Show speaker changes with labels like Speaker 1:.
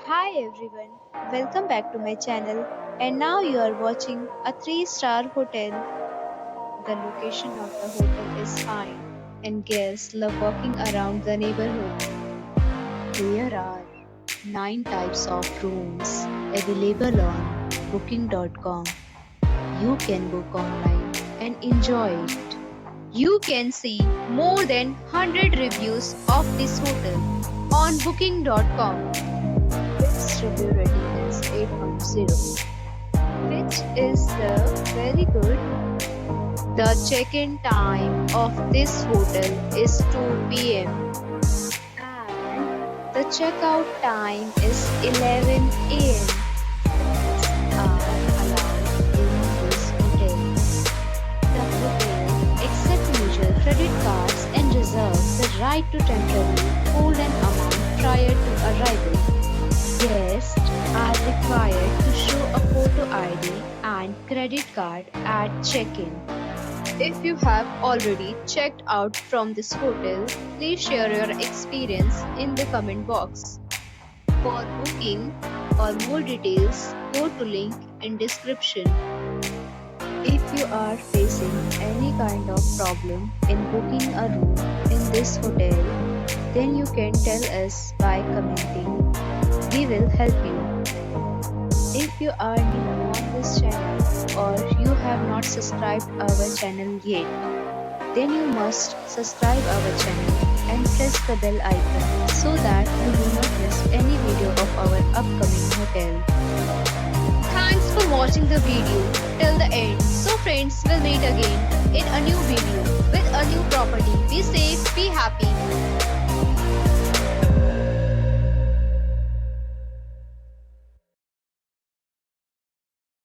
Speaker 1: Hi everyone, welcome back to my channel. And now you are watching a 3-star hotel. The location of the hotel is fine, and guests love walking around the neighborhood. There are 9 types of rooms available on booking.com. You can book online and enjoy it. You can see more than 100 reviews of this hotel on booking.com. Its review rating is 8.0, which is very good. The check-in time of this hotel is 2 p.m. and the checkout time is 11 a.m. Are allowed in this hotel. The hotel accepts major credit cards and reserves the right to temporarily hold an amount prior to arrival. Guests are required to show a photo ID and credit card at check-in. If you have already checked out from this hotel, please share your experience in the comment box. For booking or more details, go to link in description. If you are facing any kind of problem in booking a room in this hotel, then you can tell us by commenting. We will help you. If you are new on this channel or you have not subscribed our channel yet, then you must subscribe our channel and press the bell icon so that you do not miss any video of our upcoming hotel. Thanks for watching the video till the end. So friends, will meet again in a new video with a new property. Be safe, be happy.